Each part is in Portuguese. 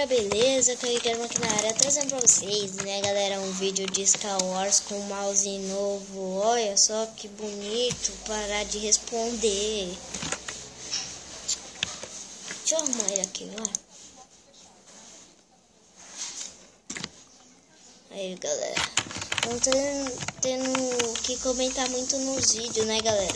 galera, beleza? Caio aqui na área, trazendo pra vocês, né galera, um vídeo de Star Wars com um mouse novo. Olha só que bonito, parar de responder. Deixa eu arrumar ele aqui, ó. Aí galera, não tô tendo que comentar muito nos vídeos, né galera?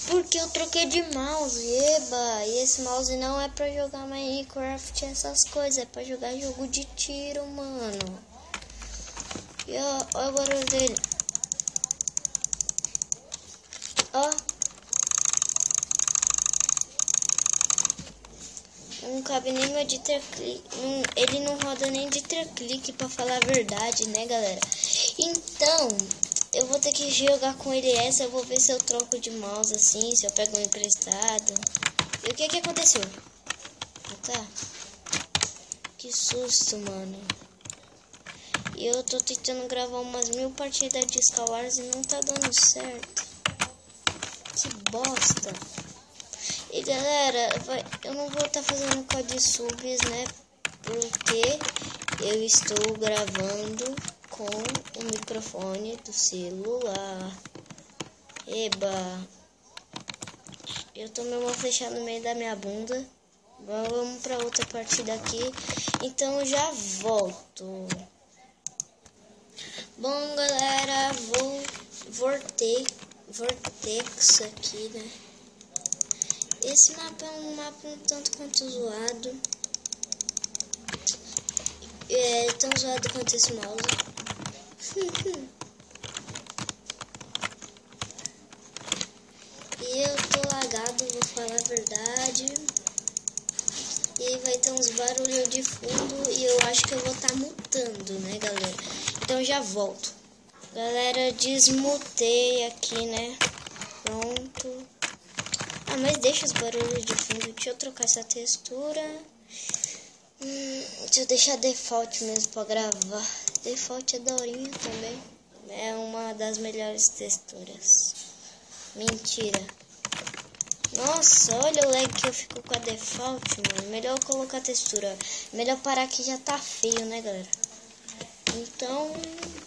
Porque eu troquei de mouse, eba, e esse mouse não é pra jogar Minecraft, essas coisas, é pra jogar jogo de tiro, mano. E ó, ó o barulho dele. Ó. Não cabe nem meu de clique, ele não roda nem de clique pra falar a verdade, né galera? Então, eu vou ter que jogar com ele essa, eu vou ver se eu troco de mouse assim, se eu pego um emprestado. E o que aconteceu? Tá. Que susto, mano. E eu tô tentando gravar umas 1000 partidas de Star Wars e não tá dando certo. Que bosta. E galera, eu não vou estar fazendo código subs, né? Porque eu estou gravando com o microfone do celular. Eba. Eu tomei uma flechada no meio da minha bunda. Vamos pra outra partida aqui. Então eu já volto. Bom galera, Vortex aqui, né? Esse mapa é um mapa um tanto quanto zoado. É tão zoado quanto esse mouse. E eu tô lagado, vou falar a verdade. E aí vai ter uns barulhos de fundo e eu acho que eu vou estar mutando, né galera? Então já volto. Galera, desmutei aqui, né? Pronto. Ah, mas deixa os barulhos de fundo. Deixa eu trocar essa textura. Deixa eu deixar default mesmo pra gravar. Default é daorinha também. É uma das melhores texturas. Mentira. Nossa, olha o lag que eu fico com a default, mano. Melhor eu colocar a textura. Melhor parar que já tá feio, né, galera? Então,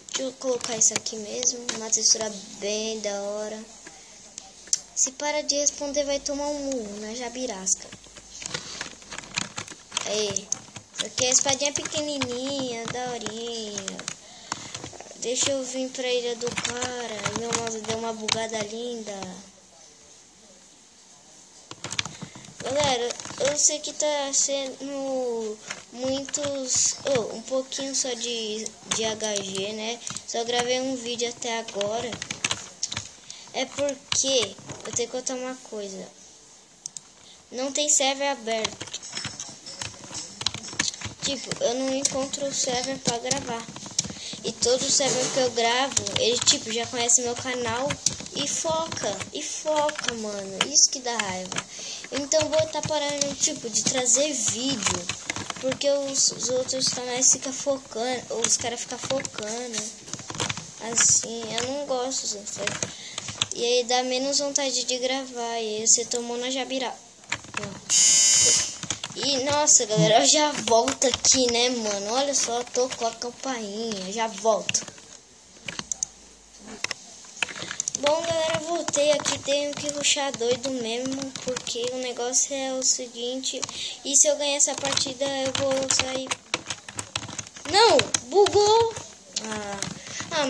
deixa eu colocar isso aqui mesmo. Uma textura bem da hora. Se para de responder, vai tomar um murro na jabirasca. Aí. Porque a espadinha é pequenininha, daorinha. Deixa eu vir pra ilha do cara. Meu mouse deu uma bugada linda. Galera, eu sei que tá sendo muitos... um pouquinho só de HG, né? Só gravei um vídeo até agora. É porque eu tenho que contar uma coisa. Não tem server aberto. Tipo, eu não encontro o server pra gravar. E todo server que eu gravo, ele tipo, já conhece meu canal e foca, mano. Isso que dá raiva. Então vou estar parando, tipo, de trazer vídeo. Porque os outros canais ficam focando, os caras ficam focando. Assim, eu não gosto, sabe? E aí dá menos vontade de gravar. E aí você tomou na jabira. E nossa galera, eu já volto aqui, né mano? Olha só, tocou a campainha. Já volto. Bom galera, voltei aqui. Tenho que rushar doido mesmo. Porque o negócio é o seguinte. E se eu ganhar essa partida eu vou sair. Não, bugou.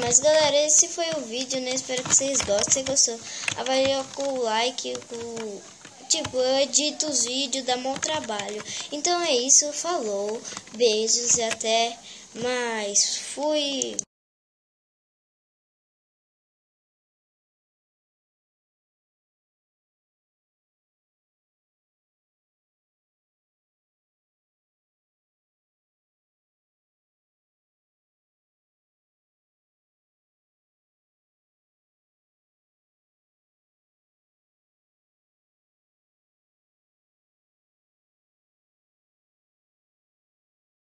Mas galera, esse foi o vídeo, né? Espero que vocês gostem. Se gostou, avalie com o like, tipo, eu edito os vídeos, dá bom trabalho. Então é isso, falou, beijos e até mais. Fui!